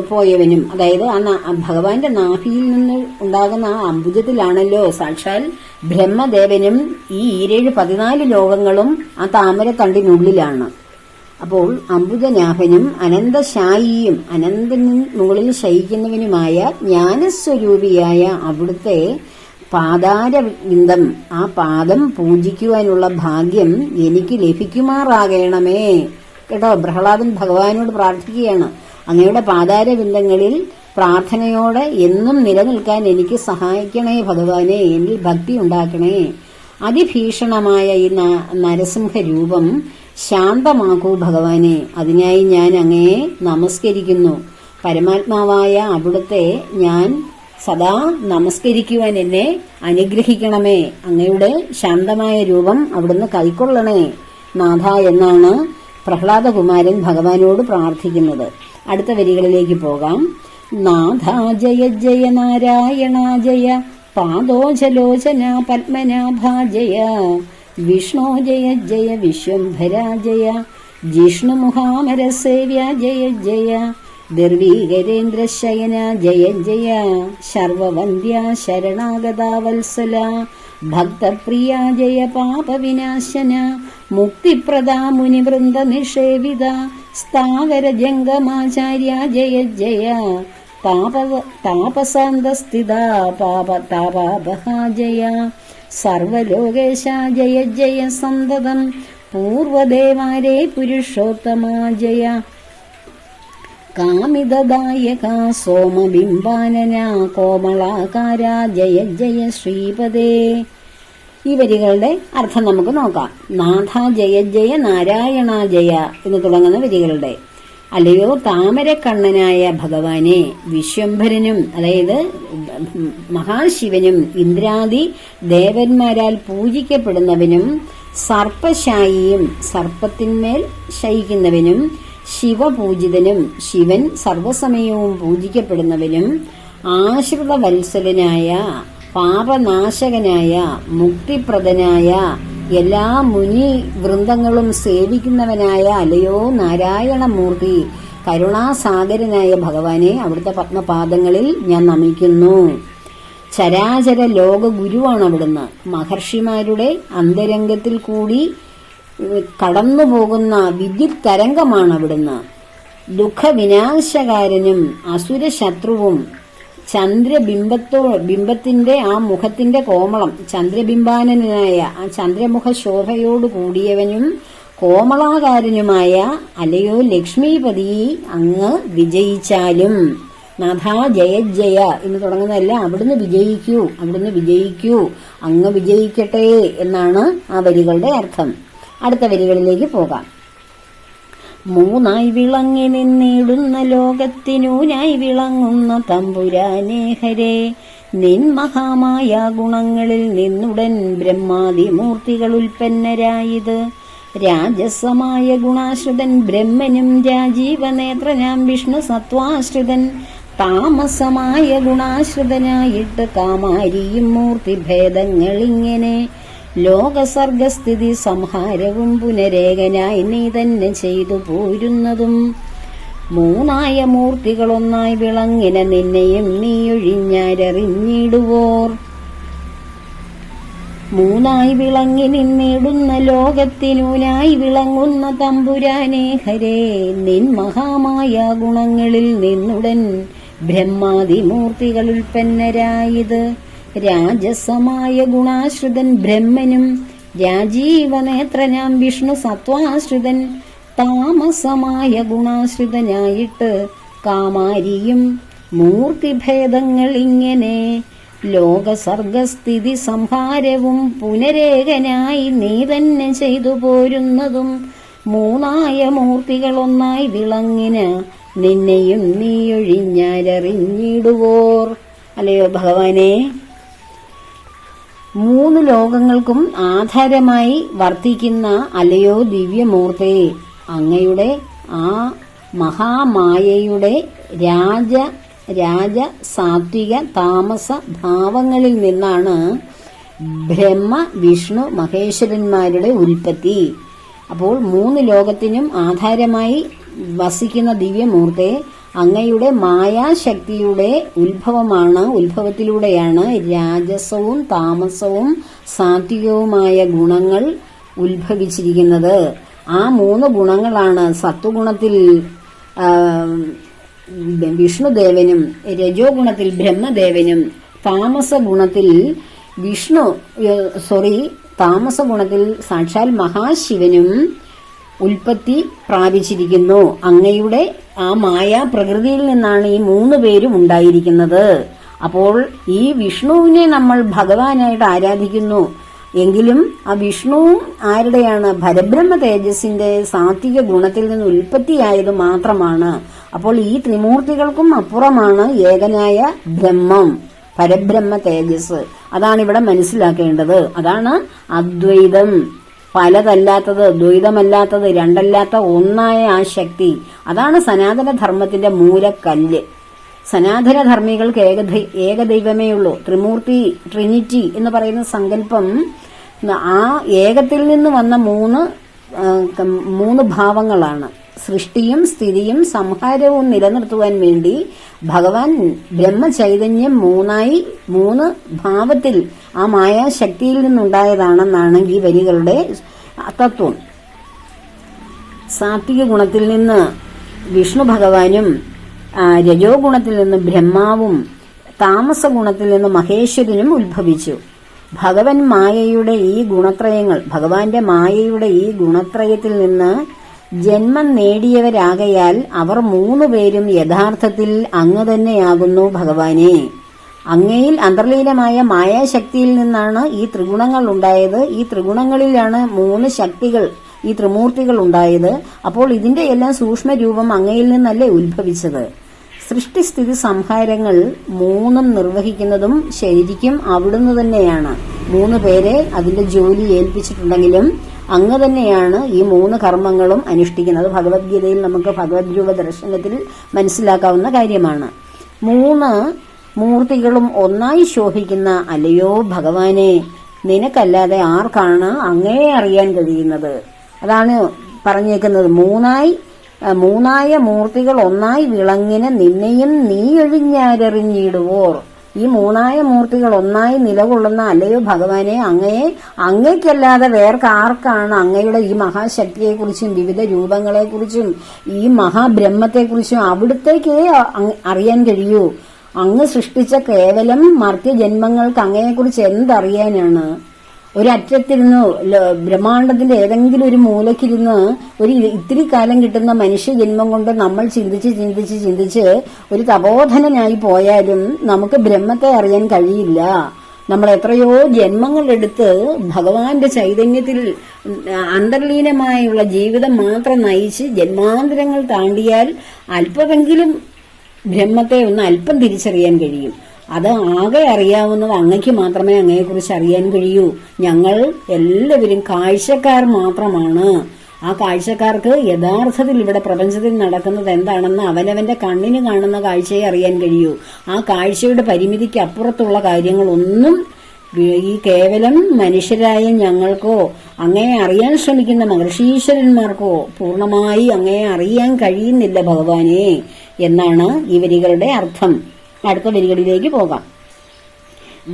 പോയവനും, അതായത് ആ ഭഗവാന്റെ നാഭിയിൽ നിന്ന് ഉണ്ടാകുന്ന ആ അംബുജത്തിലാണല്ലോ സാക്ഷാൽ ബ്രഹ്മദേവനും ഈ 14 ലോകങ്ങളും ആ താമരത്തണ്ടിനുള്ളിലാണ്. അപ്പോൾ അംബുജനാഭനും അനന്തശായിയും അനന്തന് മുകളിൽ ശയിക്കുന്നവനുമായ ജ്ഞാനസ്വരൂപിയായ അവിടുത്തെ പാദാരവിന്ദം, ആ പാദം പൂജിക്കുവാനുള്ള ഭാഗ്യം എനിക്ക് ലഭിക്കുമാറാകണമേ. കേട്ടോ, പ്രഹ്ലാദൻ ഭഗവാനോട് പ്രാർത്ഥിക്കുകയാണ്, അങ്ങയുടെ പാദാരവിന്ദങ്ങളിൽ പ്രാർത്ഥനയോടെ എന്നും നിലനിൽക്കാൻ എനിക്ക് സഹായിക്കണേ ഭഗവാനെ, എന്നിൽ ഭക്തി ഉണ്ടാക്കണേ. അതിഭീഷണമായ ഈ നരസിംഹ രൂപം ശാന്തമാക്കൂ ഭഗവാനെ, അതിനായി ഞാൻ അങ്ങയെ നമസ്കരിക്കുന്നു. പരമാത്മാവായ അവിടുത്തെ ഞാൻ സദാ നമസ്കരിക്കുവാൻ എന്നെ അനുഗ്രഹിക്കണമേ. അങ്ങയുടെ ശാന്തമായ രൂപം അവിടുന്ന് കൈക്കൊള്ളണേ നാഥ എന്നാണ് പ്രഹ്ലാദകുമാരൻ ഭഗവാനോട് പ്രാർത്ഥിക്കുന്നത്. അടുത്ത വരികളിലേക്ക് പോകാം. നാഥ ജയ ജയ നാരായണ ജയ പാദോജലോചന പത്മനാഭ ജയ വിഷ്ണു ജയ ജയ വിശ്വംഭര ജയ ജിഷ്ണുമുഖാമര സേവ്യ ജയ ജയ ദർവീകരേന്ദ്ര ശയന ജയ ജയ ശർവവന്ദ്യ ശരണാഗത വത്സല ഭക്തപ്രിയ ജയ പാപവിനാശന മുക്തിപ്രദാ മുനിവൃന്ദ നിഷേവിത സ്ഥാവര ജംഗമാചാര്യ ജയ ജയ താപസാന്തസ്ഥിത പാപതാപഹ ജയ സർവലോകേശ ജയ ജയ സന്തതം പൂർവദേവാരേ പുരുഷോത്തമാ ജയ കാമിതദായക സോമബിംബാനന കോമളാകാര ജയ ജയ ശ്രീപദേ. ഈ വരികളുടെ അർത്ഥം നമുക്ക് നോക്കാം. നാഥ ജയ ജയ നാരായണ ജയ എന്ന് തുടങ്ങുന്ന വരികളുടെ അല്ലയോ താമരക്കണ്ണനായ ഭഗവാനെ, വിശ്വംഭരനും അതായത് മഹാശിവനും ഇന്ദ്രാദി ദേവന്മാരാൽ പൂജിക്കപ്പെടുന്നവനും സർപ്പശായിയും സർപ്പത്തിന്മേൽ ശയിക്കുന്നവനും ശിവപൂജിതനും ശിവൻ സർവസമയവും പൂജിക്കപ്പെടുന്നവനും ആശ്രിതവത്സലനായ പാപനാശകനായ മുക്തിപ്രദനായ എല്ലാ മുനി വൃന്ദങ്ങളും സേവിക്കുന്നവനായ അല്ലയോ നാരായണമൂർത്തി, കരുണാസാഗരനായ ഭഗവാനെ, അവിടുത്തെ പത്മപാദങ്ങളിൽ ഞാൻ നമിക്കുന്നു. ചരാചര ലോക ഗുരുവാണ് അവിടുന്ന്. മഹർഷിമാരുടെ അന്തരംഗത്തിൽ കൂടി കടന്നുപോകുന്ന വിദ്യുത് തരംഗമാണ് അവിടുന്ന്. ദുഃഖവിനാശകാരനും അസുരശത്രുവും ബിംബത്തിന്റെ ആ മുഖത്തിന്റെ കോമളം ചന്ദ്രബിംബാനനായ ആ ചന്ദ്രമുഖ ശോഭയോട് കൂടിയവനും കോമളാകാരനുമായ അല്ലയോ ലക്ഷ്മീപതി, അങ്ങ് വിജയിച്ചാലും നാഥ ജയ ജയ എന്ന് തുടങ്ങുന്നതല്ല, അവിടുന്ന് വിജയിക്കൂ, അവിടുന്ന് വിജയിക്കൂ, അങ്ങ് വിജയിക്കട്ടെ എന്നാണ് ആ വരികളുടെ അർത്ഥം. അടുത്ത വരികളിലേക്ക് പോകാം. മൂന്നായി വിളങ്ങി നിന്നിടുന്ന ലോകത്തിനൂനായി വിളങ്ങുന്ന തമ്പുരാനേ ഹരേ, നിൻ മഹാമായ ഗുണങ്ങളിൽ നിന്നുടൻ ബ്രഹ്മാദിമൂർത്തികൾ ഉൽപ്പന്നരായത്. രാജസമായ ഗുണാശ്രിതൻ ബ്രഹ്മനും രാജീവനേത്രനാം വിഷ്ണു സത്വാശ്രിതൻ, താമസമായ ഗുണാശ്രിതനായിട്ട് കാമാരിയും മൂർത്തിഭേദങ്ങളിങ്ങനെ. ലോകസർഗസ്ഥിതി സംഹാരവും പുനരേകനായി നീ തന്നെ ചെയ്തു പോരുന്നതും. മൂന്നായ മൂർത്തികളൊന്നായി വിളങ്ങിന നിന്നെയും നീയൊഴിഞ്ഞാരറിഞ്ഞിടുവോർ. മൂന്നായി വിളങ്ങി നിന്നിടുന്ന ലോകത്തിനൂനായി വിളങ്ങുന്ന തമ്പുരാനേ ഹരേ, നിൻ മഹാമായ ഗുണങ്ങളിൽ നിന്നുടൻ ബ്രഹ്മാദിമൂർത്തികൾ ഉൽപ്പന്നരായത്. രാജസമായ ഗുണാശ്രിതൻ ബ്രഹ്മനും രാജീവനേത്രനാം വിഷ്ണു സത്വാശ്രിതൻ, താമസമായ ഗുണാശ്രിതനായിട്ട് കാമാരിയും മൂർത്തിഭേദങ്ങൾ ഇങ്ങനെ. ലോകസർഗസ്ഥിതി സംഹാരവും പുനരേകനായി നീ തന്നെ ചെയ്തു പോരുന്നതും. മൂന്നായ മൂർത്തികളൊന്നായി വിളങ്ങിന നിന്നെയും നീയൊഴിഞ്ഞാരറിഞ്ഞിടുവോർ. അല്ലയോ ഭഗവാനെ, മൂന്ന് ലോകങ്ങൾക്കും ആധാരമായി വർത്തിക്കുന്ന അല്ലയോ ദിവ്യമൂർത്തേ, അങ്ങയുടെ ആ മഹാമായയുടെ രാജ സാത്വിക താമസ ഭാവങ്ങളിൽ നിന്നാണ് ബ്രഹ്മ വിഷ്ണു മഹേശ്വരന്മാരുടെ ഉൽപ്പത്തി. അപ്പോൾ മൂന്ന് ലോകത്തിനും ആധാരമായി വസിക്കുന്ന ദിവ്യമൂർത്തെ, അങ്ങയുടെ മായാശക്തിയുടെ ഉത്ഭവത്തിലൂടെയാണ് രാജസവും താമസവും സാത്വികവുമായ ഗുണങ്ങൾ ഉത്ഭവിച്ചിരിക്കുന്നത്. ആ മൂന്ന് ഗുണങ്ങളാണ് സത്വഗുണത്തിൽ വിഷ്ണുദേവനും, രജോ ഗുണത്തിൽ ബ്രഹ്മദേവനും, താമസ ഗുണത്തിൽ സാക്ഷാൽ മഹാശിവനും ഉൽപ്പത്തി പ്രാപിച്ചിരിക്കുന്നു. അങ്ങയുടെ ആ മായാ പ്രകൃതിയിൽ നിന്നാണ് ഈ മൂന്ന് പേരും ഉണ്ടായിരിക്കുന്നത്. അപ്പോൾ ഈ വിഷ്ണുവിനെ നമ്മൾ ഭഗവാനായിട്ട് ആരാധിക്കുന്നു എങ്കിലും ആ വിഷ്ണുവും ആരുടെയാണ്? പരബ്രഹ്മ തേജസ്സിന്റെ സാത്വിക ഗുണത്തിൽ നിന്ന് ഉൽപ്പത്തിയായത് മാത്രമാണ്. അപ്പോൾ ഈ ത്രിമൂർത്തികൾക്കും അപ്പുറമാണ് ഏകനായ ബ്രഹ്മം, പരബ്രഹ്മ തേജസ്. അതാണ് ഇവിടെ മനസ്സിലാക്കേണ്ടത്. അതാണ് അദ്വൈതം. പലതല്ലാത്തത്, ദ്വൈതമല്ലാത്തത്, രണ്ടല്ലാത്ത ഒന്നായ ആ ശക്തി. അതാണ് സനാതനധർമ്മത്തിന്റെ മൂലക്കല്ല്. സനാതനധർമ്മികൾക്ക് ഏകദൈവമേ ഉള്ളൂ. ട്രിനിറ്റി എന്ന് പറയുന്ന സങ്കല്പം ആ ഏകത്തിൽ നിന്ന് വന്ന മൂന്ന് ഭാവങ്ങളാണ്. സൃഷ്ടിയും സ്ഥിതിയും സംഹാരവും നിലനിർത്തുവാൻ വേണ്ടി ഭഗവാൻ ബ്രഹ്മചൈതന്യം മൂന്ന് ഭാവത്തിൽ ആ മായാശക്തിയിൽ നിന്നുണ്ടായതാണെന്നാണ് ഈ വരികളുടെ തത്വം. സാത്വിക ഗുണത്തിൽ നിന്ന് വിഷ്ണു ഭഗവാനും, രജോ ഗുണത്തിൽ നിന്ന് ബ്രഹ്മാവും, താമസ ഗുണത്തിൽ നിന്ന് മഹേശ്വരനും ഉത്ഭവിച്ചു. ഭഗവാന്റെ മായയുടെ ഈ ഗുണത്രയത്തിൽ നിന്ന് ജന്മം നേടിയവരാകയാൽ അവർ മൂന്നുപേരും യഥാർത്ഥത്തിൽ അങ്ങ് തന്നെയാകുന്നു ഭഗവാനെ. അങ്ങയിൽ അന്തർലീനമായ മായാശക്തിയിൽ നിന്നാണ് ഈ ത്രിഗുണങ്ങൾ ഉണ്ടായത്. ഈ ത്രിഗുണങ്ങളിലാണ് മൂന്ന് ശക്തികൾ, ഈ ത്രിമൂർത്തികൾ ഉണ്ടായത്. അപ്പോൾ ഇതിന്റെ എല്ലാം സൂക്ഷ്മരൂപം അങ്ങയിൽ നിന്നല്ലേ ഉത്ഭവിച്ചത്. സൃഷ്ടിസ്ഥിതി സംഹാരങ്ങൾ മൂന്നും നിർവഹിക്കുന്നതും ശരിക്കും അവിടുന്ന് തന്നെയാണ്. മൂന്ന് പേരെ അതിന്റെ ജോലി ഏൽപ്പിച്ചിട്ടുണ്ടെങ്കിലും അങ്ങ് തന്നെയാണ് ഈ മൂന്ന് കർമ്മങ്ങളും അനുഷ്ഠിക്കുന്നത്. ഭഗവത്ഗീതയിൽ നമുക്ക് ഭഗവത് രൂപ ദർശനത്തിൽ മനസ്സിലാക്കാവുന്ന കാര്യമാണ്. മൂന്ന് മൂർത്തികളും ഒന്നായി ശോഭിക്കുന്ന അല്ലയോ ഭഗവാനെ, നിനക്കല്ലാതെ ആർക്കാണ് അങ്ങയെ അറിയാൻ കഴിയുന്നത്? അതാണ് പറഞ്ഞേക്കുന്നത്. മൂന്നായ മൂർത്തികൾ ഒന്നായി വിളങ്ങിന നിന്നെയും നീ ഒഴിഞ്ഞാരറിഞ്ഞിടുവോർ. ഈ മൂന്നായ മൂർത്തികൾ ഒന്നായി നിലകൊള്ളുന്ന അല്ലയോ ഭഗവാനെ, അങ്ങയ്ക്കല്ലാതെ ആർക്കാണ് അങ്ങയുടെ ഈ മഹാശക്തിയെക്കുറിച്ചും വിവിധ രൂപങ്ങളെക്കുറിച്ചും ഈ മഹാബ്രഹ്മത്തെക്കുറിച്ചും അവിടുത്തേക്കേ അറിയാൻ കഴിയൂ. അങ്ങ് സൃഷ്ടിച്ച കേവലം മർത്യജന്മങ്ങൾക്ക് അങ്ങയെക്കുറിച്ച് എന്തറിയാനാണ്? ഒരറ്റത്തിരുന്ന് ബ്രഹ്മാണ്ടത്തിന്റെ ഏതെങ്കിലും ഒരു മൂലക്കിരുന്ന് ഇത്തിരി കാലം കിട്ടുന്ന മനുഷ്യജന്മം കൊണ്ട് നമ്മൾ ചിന്തിച്ച് ഒരു തപോധനനായി പോയാലും നമുക്ക് ബ്രഹ്മത്തെ അറിയാൻ കഴിയില്ല. നമ്മൾ എത്രയോ ജന്മങ്ങളെടുത്ത് ഭഗവാന്റെ ചൈതന്യത്തിൽ അന്തർലീനമായുള്ള ജീവിതം മാത്രം നയിച്ച് ജന്മാന്തരങ്ങൾ താണ്ടിയാൽ അല്പമെങ്കിലും ബ്രഹ്മത്തെ ഒന്ന് അല്പം തിരിച്ചറിയാൻ കഴിയും. അത് ആകെ അറിയാവുന്നത് അങ്ങയ്ക്ക് മാത്രമേ അങ്ങയെക്കുറിച്ച് അറിയാൻ കഴിയൂ. ഞങ്ങൾ എല്ലാവരും കാഴ്ചക്കാർ മാത്രമാണ്. ആ കാഴ്ചക്കാർക്ക് യഥാർത്ഥത്തിൽ ഇവിടെ പ്രപഞ്ചത്തിൽ നടക്കുന്നത് എന്താണെന്ന് അവനവന്റെ കണ്ണിന് കാണുന്ന കാഴ്ചയെ അറിയാൻ കഴിയൂ. ആ കാഴ്ചയുടെ പരിമിതിക്ക് അപ്പുറത്തുള്ള കാര്യങ്ങളൊന്നും ഈ കേവലം മനുഷ്യരായ ഞങ്ങൾക്കോ അങ്ങയെ അറിയാൻ ശ്രമിക്കുന്ന മഹർഷീശ്വരന്മാർക്കോ പൂർണ്ണമായി അങ്ങയെ അറിയാൻ കഴിയുന്നില്ല ഭഗവാനെ എന്നാണ് ഈ വരികളുടെ അർത്ഥം. അടുത്ത വരികളിലേക്ക് പോകാം.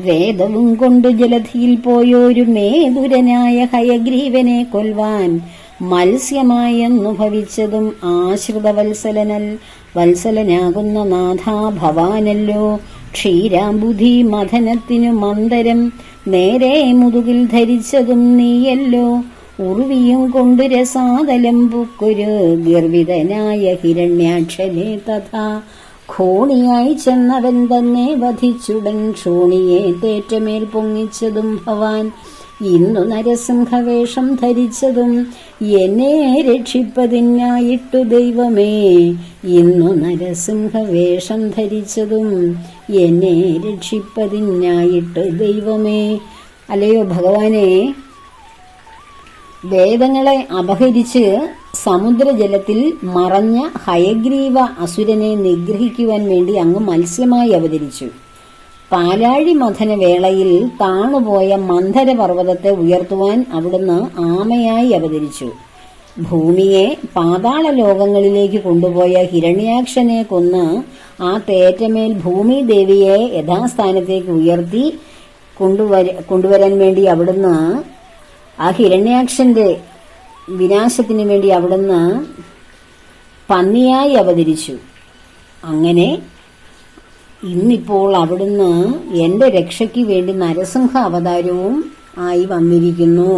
വേദവും കൊണ്ട് ജലധിയിൽ പോയൊരു മേധുരനായ ഹയഗ്രീവനെ കൊൽവാൻ മത്സ്യമായെന്നു ഭവിച്ചതും വത്സലനാകുന്ന നാഥാ ഭവാനല്ലോ. ക്ഷീരാംബുധി മഥനത്തിനു മന്ദരം നേരെ മുതുകിൽ ധരിച്ചതും നീയല്ലോ. ഉർവിയും കൊണ്ട് രസാതലം പുക്കൊരു ഗർവിതനായ ഹിരണ്യാക്ഷനെ തഥാ ഖോണിയായി ചെന്നവൻ തന്നെ വധിച്ചുടൻ ക്ഷോണിയെ തേറ്റമേൽ പൊങ്ങിച്ചതും ഭവാൻ. ഇന്നു നരസിംഹവേഷം ധരിച്ചതും എന്നെ രക്ഷിപ്പതിനായിട്ടു ദൈവമേ. ഇന്നു നരസിംഹവേഷം ധരിച്ചതും എന്നെ രക്ഷിപ്പതിനായിട്ട് ദൈവമേ. അല്ലയോ ഭഗവാനെ, വേദങ്ങളെ അപഹരിച്ച് സമുദ്രജലത്തിൽ മറഞ്ഞ ഹയഗ്രീവ അസുരനെ നിഗ്രഹിക്കുവാൻ വേണ്ടി അങ്ങ് മത്സ്യമായി അവതരിച്ചു. പാലാഴി മഥന വേളയിൽ താണുപോയ മന്ധര പർവ്വതത്തെ ഉയർത്തുവാൻ അവിടുന്ന് ആമയായി അവതരിച്ചു. ഭൂമിയെ പാതാള ലോകങ്ങളിലേക്ക് കൊണ്ടുപോയ ഹിരണ്യാക്ഷനെ കൊന്ന് ആ തേറ്റമേൽ ഭൂമി ദേവിയെ യഥാസ്ഥാനത്തേക്ക് ഉയർത്തി കൊണ്ടുവരാൻ വേണ്ടി അവിടുന്ന് ആ ഹിരണ്യാക്ഷന്റെ വിനാശത്തിന് വേണ്ടി അവിടുന്ന് പന്നിയായി അവതരിച്ചു. അങ്ങനെ ഇന്നിപ്പോൾ അവിടുന്ന് എന്റെ രക്ഷയ്ക്ക് വേണ്ടി നരസിംഹ അവതാരവും ആയി വന്നിരിക്കുന്നു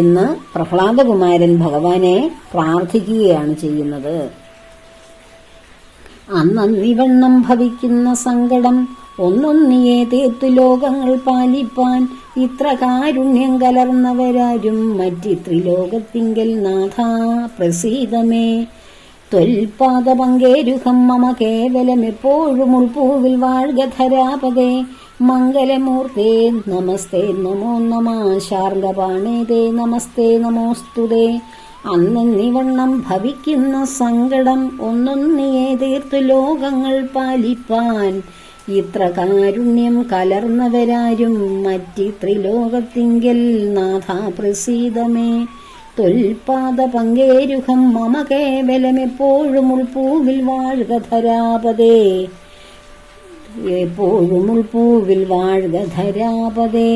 എന്ന് പ്രഹ്ലാദകുമാരൻ ഭഗവാനെ പ്രാർത്ഥിക്കുകയാണ് ചെയ്യുന്നത്. അന്നീവണ്ണം ഭവിക്കുന്ന സങ്കടം ഒന്നൊന്നിയെ തീർത്തു ലോകങ്ങൾ പാലിപ്പാൻ ഇത്ര കാരുണ്യം കലർന്നവരാരും മറ്റിത്രിലോകത്തിങ്കൽ നാഥാ പ്രസീതമേ. ത്വൽപാദ പങ്കേരുഹം മമ കേവലമെപ്പോഴും ഉൾപൂവിൽ വാഴ്ക ധരാപതേ. മംഗലമൂർത്തേ നമസ്തേ നമോ നമ. ശാർംഗപാണേതേ നമസ്തേ നമോസ്തുതേ. അന്നീവണ്ണം ഭവിക്കുന്ന സങ്കടം ഒന്നൊന്നിയെ തീർത്തു ലോകങ്ങൾ പാലിപ്പാൻ ഇത്ര കാരുണ്യം കലർന്നവരാരും മറ്റിത്രിലോകത്തിങ്കൽ നാഥാ പ്രസീതമേ. ത്വൽപാദ പങ്കേരുഹം മമ കേവലമെപ്പോഴും ഉൾപൂവിൽ വാഴ്ക ധരാപതേ. എപ്പോഴും ഉൾപൂവിൽ വാഴ്ക ധരാപതേ.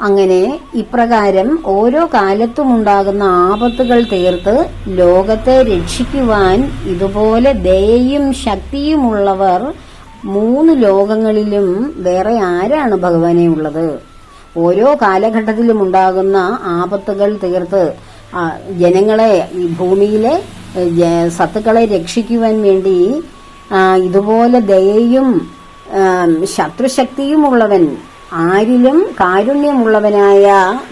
അങ്ങനെ ഇപ്രകാരം ഓരോ കാലത്തുമുണ്ടാകുന്ന ആപത്തുകൾ തീർത്ത് ലോകത്തെ രക്ഷിക്കുവാൻ ഇതുപോലെ ദയയും ശക്തിയുമുള്ളവർ 3 ലോകങ്ങളിലും വേറെ ആരാണ് ഭഗവാനെ ഉള്ളത്? ഓരോ കാലഘട്ടത്തിലും ഉണ്ടാകുന്ന ആപത്തുകൾ തീർത്ത് ജനങ്ങളെ, ഈ ഭൂമിയിലെ സത്തുക്കളെ രക്ഷിക്കുവാൻ വേണ്ടി ഇതുപോലെ ദയയും ശത്രുശക്തിയുമുള്ളവൻ, ആരിലും കാരുണ്യമുള്ളവനായ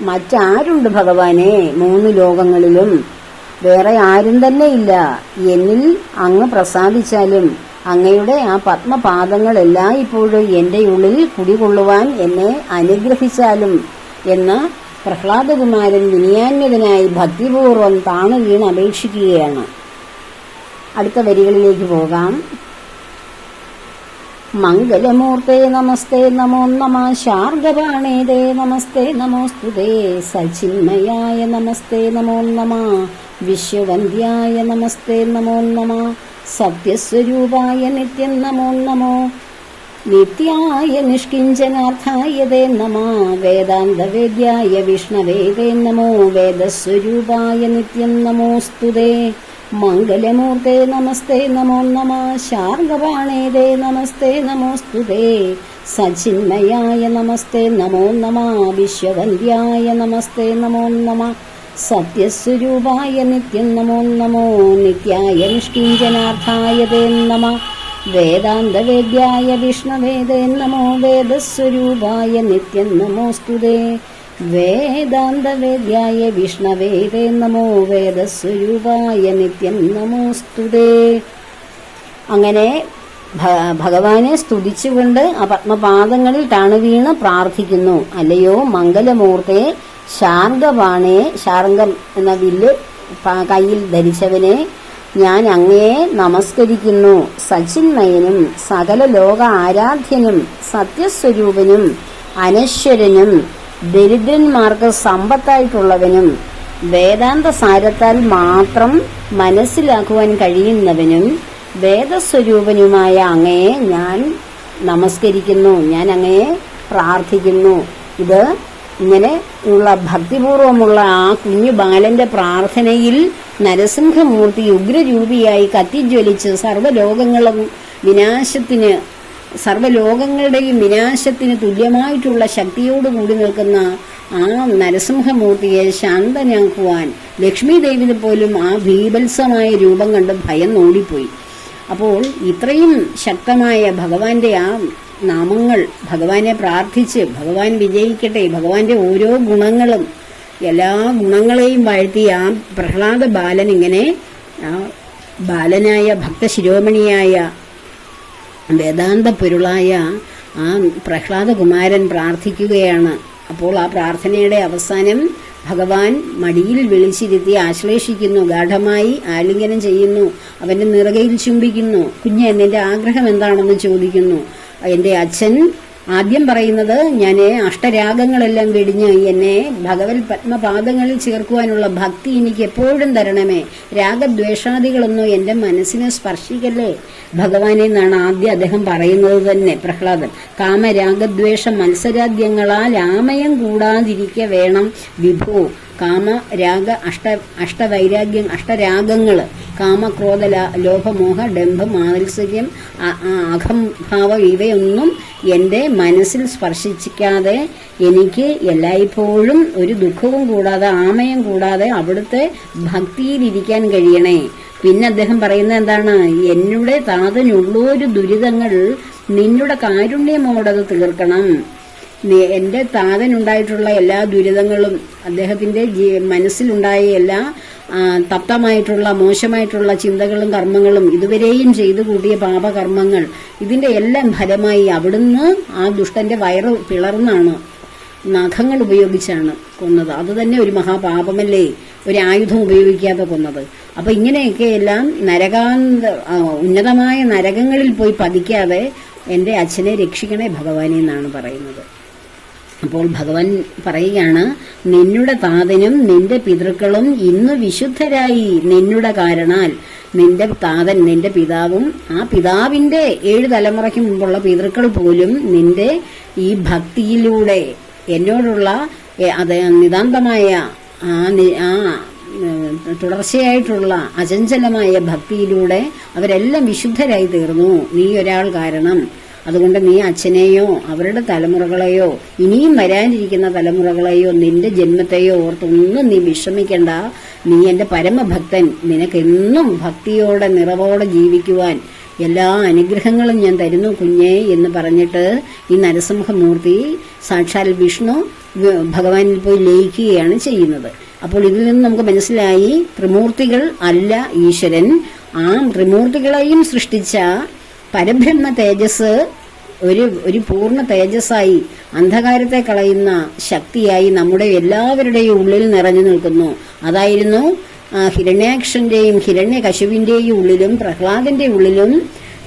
മറ്റാരുണ്ട് ഭഗവാനെ? 3 ലോകങ്ങളിലും വേറെ ആരും തന്നെ ഇല്ല. എന്നിൽ അങ്ങ് പ്രസാദിച്ചാലും അങ്ങയുടെ ആ പത്മപാദങ്ങൾ എല്ലായ്പ്പോഴും എന്റെ ഉള്ളിൽ കുടികൊള്ളുവാൻ എന്നെ അനുഗ്രഹിച്ചാലും എന്ന് പ്രഹ്ലാദകുമാരൻ വിനയാന്വിതനായി ഭക്തിപൂർവ്വം താണു വീണ് അപേക്ഷിക്കുകയാണ്. അടുത്ത വരികളിലേക്ക് പോകാം. മംഗലമൂർത്തേ നമസ്തേ നമോ നമ. ശാർംഗപാണേതേ നമസ്തേ നമോസ്തുതേ. സച്ചിന്മയായ നമസ്തേ നമോ നമ. വിശ്വവന്ദ്യായ നമസ്തേ നമോ നമ. സത്യസ്വരൂപായ നിത്യം നമോ നമോ. നിത്യായ നിഷ്കിഞ്ചനാർത്ഥായ തേ നമ. വേദാന്തവേദ്യായ വിഷ്ണവേ തേ നമോ. വേദസ്വരൂപായ നിത്യം നമോസ്തുതേ. മംഗലമൂർത്തേ നമസ്തേ നമോ നമ. ശാർംഗപാണേതേ നമസ്തേ നമോസ്തുതേ. സച്ചിന്മയായ നമസ്തേ നമോ നമ. വിശ്വവന്ദ്യായ നമസ്തേ നമോ നമ. സത്യസ്വരൂപായ നിത്യം നമോ നമോ. നിത്യായ നിഷ്കിഞ്ചനാർത്ഥായ തേ നമ. വേദാന്തവേദ്യായ വിഷ്ണവേദേ നമോ വേദസ്വരൂപായ നിത്യം നമോസ്തുതേ. വേദാന്തവേദ്യായ വിഷ്ണവേദേ നമോ വേദസ്വരൂപായ നിത്യം നമോസ്തുതേ. അങ്ങനെ ഭഗവാനെ സ്തുതിച്ചുകൊണ്ട് ആ പത്മപാദങ്ങളിൽ വീണ് പ്രാർത്ഥിക്കുന്നു. അല്ലയോ മംഗലമൂർത്തെ, ശാർംഗപാണേ, ശാർംഗം എന്ന വില്ല് കയ്യിൽ ധരിച്ചവനെ, ഞാൻ അങ്ങയെ നമസ്കരിക്കുന്നു. സച്ചിന്മയനും സകല ലോക ആരാധ്യനും സത്യസ്വരൂപനും അനശ്വരനും ദരിദ്രന്മാർക്ക് സമ്പത്തായിട്ടുള്ളവനും വേദാന്ത സാരത്താൽ മാത്രം മനസ്സിലാക്കുവാൻ കഴിയുന്നവനും വേദസ്വരൂപനുമായ അങ്ങയെ ഞാൻ നമസ്കരിക്കുന്നു, ഞാൻ അങ്ങയെ പ്രാർത്ഥിക്കുന്നു. ഇത് ഇങ്ങനെ ഉള്ള ഭക്തിപൂർവമുള്ള ആ കുഞ്ഞു ബാലന്റെ പ്രാർത്ഥനയിൽ നരസിംഹമൂർത്തി ഉഗ്രരൂപിയായി കത്തിജ്വലിച്ച് സർവ്വലോകങ്ങളുടെയും വിനാശത്തിന് തുല്യമായിട്ടുള്ള ശക്തിയോടുകൂടി നിൽക്കുന്ന ആ നരസിംഹമൂർത്തിയെ ശാന്തനാക്കുവാൻ ലക്ഷ്മി ദേവിന് പോലും ആ ഭീഭത്സമായ രൂപം കണ്ട് ഭയം ഓടിപ്പോയി. അപ്പോൾ ഇത്രയും ശക്തമായ ഭഗവാന്റെ ആ നാമങ്ങൾ ഭഗവാനെ പ്രാർത്ഥിച്ച് ഭഗവാൻ വിജയിക്കട്ടെ, ഭഗവാന്റെ ഓരോ ഗുണങ്ങളും എല്ലാ ഗുണങ്ങളെയും വാഴ്ത്തി ആ പ്രഹ്ലാദ ബാലൻ ഇങ്ങനെ ആ ബാലനായ ഭക്തശിരോമണിയായ വേദാന്ത പൊരുളായ ആ പ്രഹ്ലാദകുമാരൻ പ്രാർത്ഥിക്കുകയാണ്. അപ്പോൾ ആ പ്രാർത്ഥനയുടെ അവസാനം ഭഗവാൻ മടിയിൽ വിളിച്ചിരുത്തി ആശ്ലേഷിക്കുന്നു, ഗാഠമായി ആലിംഗനം ചെയ്യുന്നു, അവന്റെ നിറകയിൽ ചുംബിക്കുന്നു. കുഞ്ഞെ, നിന്റെ ആഗ്രഹം എന്താണെന്ന് ചോദിക്കുന്നു. എന്റെ അച്ഛൻ ആദ്യം പറയുന്നത്, ഞാൻ അഷ്ടരാഗങ്ങളെല്ലാം വെടിഞ്ഞ് എന്നെ ഭഗവത് പത്മപാദങ്ങളിൽ ചേർക്കുവാനുള്ള ഭക്തി എനിക്ക് എപ്പോഴും തരണമേ, രാഗദ്വേഷാദികളൊന്നും എന്റെ മനസ്സിനെ സ്പർശിക്കല്ലേ ഭഗവാനെ എന്നാണ് ആദ്യം അദ്ദേഹം പറയുന്നത് തന്നെ പ്രഹ്ലാദൻ. കാമരാഗദ്വേഷ മത്സരാദ്യങ്ങളാൽ ആമയം കൂടാതിരിക്കെ വേണം വിഭോ. കാമരാഗ അഷ്ടരാഗങ്ങള് കാമക്രോധ ലോഭമോഹ ഡംഭം മാത്സര്യം അഹംഭാവം ഇവയൊന്നും എൻ്റെ മനസ്സിൽ സ്പർശിക്കാതെ എനിക്ക് എല്ലായ്പ്പോഴും ഒരു ദുഃഖവും കൂടാതെ ആമയം കൂടാതെ അവിടുത്തെ ഭക്തിയിലിരിക്കാൻ കഴിയണേ. പിന്നെ അദ്ദേഹം പറയുന്നത് എന്താണ്? എന്നുടെ താതനുള്ളൊരു ദുരിതങ്ങൾ നിന്നുടെ കാരുണ്യമോടത് തീർക്കണം. എൻ്റെ താതനുണ്ടായിട്ടുള്ള എല്ലാ ദുരിതങ്ങളും അദ്ദേഹത്തിൻ്റെ മനസ്സിലുണ്ടായ എല്ലാ തപ്തമായിട്ടുള്ള മോശമായിട്ടുള്ള ചിന്തകളും കർമ്മങ്ങളും ഇതുവരെയും ചെയ്തു കൂട്ടിയ പാപകർമ്മങ്ങൾ ഇതിൻ്റെ എല്ലാം ഫലമായി അവിടുന്ന് ആ ദുഷ്ടന്റെ വയറ് പിളർന്നാണ് നഖങ്ങൾ ഉപയോഗിച്ചാണ് കൊന്നത്. അത് തന്നെ ഒരു മഹാപാപമല്ലേ, ഒരു ആയുധം ഉപയോഗിക്കാതെ കൊന്നത്. അപ്പൊ ഇങ്ങനെയൊക്കെ എല്ലാം ഉന്നതമായ നരകങ്ങളിൽ പോയി പതിക്കാതെ എൻ്റെ അച്ഛനെ രക്ഷിക്കണേ ഭഗവാനെ എന്നാണ് പറയുന്നത്. അപ്പോൾ ഭഗവാൻ പറയുകയാണ്, നിന്നുടെ താതനും നിന്റെ പിതൃക്കളും ഇന്ന് വിശുദ്ധരായി നിന്നുടെ കാരണാൽ. നിന്റെ താതൻ, നിന്റെ പിതാവും ആ പിതാവിന്റെ 7 തലമുറയ്ക്ക് മുമ്പുള്ള പിതൃക്കൾ പോലും നിന്റെ ഈ ഭക്തിയിലൂടെ എന്നോടുള്ള അത് നിതാന്തമായ ആ തുടർച്ചയായിട്ടുള്ള അചഞ്ചലമായ ഭക്തിയിലൂടെ അവരെല്ലാം വിശുദ്ധരായി തീർന്നു, നീ ഒരാൾ കാരണം. അതുകൊണ്ട് നീ അച്ഛനെയോ അവരുടെ തലമുറകളെയോ ഇനിയും വരാനിരിക്കുന്ന തലമുറകളെയോ നിന്റെ ജന്മത്തെയോ ഓർത്തൊന്നും നീ വിഷമിക്കണ്ട. നീ എൻ്റെ പരമഭക്തൻ, നിനക്കെന്നും ഭക്തിയോടെ നിറവോടെ ജീവിക്കുവാൻ എല്ലാ അനുഗ്രഹങ്ങളും ഞാൻ തരുന്നു കുഞ്ഞേ എന്ന് പറഞ്ഞിട്ട് ഈ നരസിംഹമൂർത്തി സാക്ഷാൽ വിഷ്ണു ഭഗവാനിൽ പോയി ലയിക്കുകയാണ് ചെയ്യുന്നത്. അപ്പോൾ ഇതിൽ നിന്ന് നമുക്ക് മനസ്സിലായി, ത്രിമൂർത്തികൾ അല്ല ഈശ്വരൻ. ആ ത്രിമൂർത്തികളെയും സൃഷ്ടിച്ച പരബ്രഹ്മ തേജസ് ഒരു പൂർണ്ണ തേജസ്സായി അന്ധകാരത്തെ കളയുന്ന ശക്തിയായി നമ്മുടെ എല്ലാവരുടെയും ഉള്ളിൽ നിറഞ്ഞു നിൽക്കുന്നു. അതായിരുന്നു ഹിരണ്യാക്ഷന്റെയും ഹിരണ്യകശുവിന്റെയും ഉള്ളിലും പ്രഹ്ലാദന്റെ ഉള്ളിലും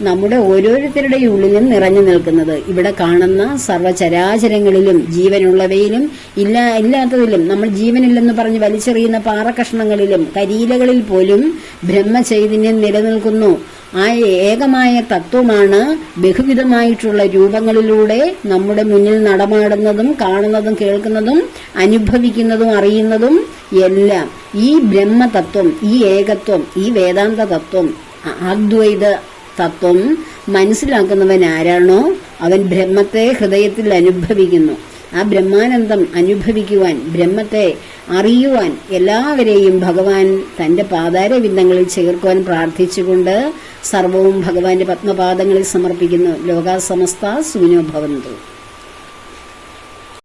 നമ്മുടെ ഓരോരുത്തരുടെയും ഉള്ളിലും നിറഞ്ഞു നിൽക്കുന്നത്. ഇവിടെ കാണുന്ന സർവ്വചരാചരങ്ങളിലും ജീവനുള്ളവയിലും ഇല്ലാത്തതിലും നമ്മൾ ജീവനില്ലെന്ന് പറഞ്ഞ് വലിച്ചെറിയുന്ന പാറക്കഷ്ണങ്ങളിലും കരിയിലകളിൽ പോലും ബ്രഹ്മചൈതന്യം നിലനിൽക്കുന്നു. ആ ഏകമായ തത്വമാണ് ബഹുവിധമായിട്ടുള്ള രൂപങ്ങളിലൂടെ നമ്മുടെ മുന്നിൽ നടമാടുന്നതും കാണുന്നതും കേൾക്കുന്നതും അനുഭവിക്കുന്നതും അറിയുന്നതും എല്ലാം. ഈ ബ്രഹ്മതത്വം, ഈ ഏകത്വം, ഈ വേദാന്ത തത്വം, അദ്വൈത തത്വം മനസ്സിലാക്കുന്നവൻ ആരാണോ അവൻ ബ്രഹ്മത്തെ ഹൃദയത്തിൽ അനുഭവിക്കുന്നു. ആ ബ്രഹ്മാനന്ദം അനുഭവിക്കുവാൻ, ബ്രഹ്മത്തെ അറിയുവാൻ എല്ലാവരെയും ഭഗവാൻ തന്റെ പാതാരവിന്ദങ്ങളിൽ ചേർക്കുവാൻ പ്രാർത്ഥിച്ചുകൊണ്ട് സർവവും ഭഗവാന്റെ പത്മപാദങ്ങളിൽ സമർപ്പിക്കുന്നു. ലോകാ സമസ്ത സുഖിനോ ഭവന്തു.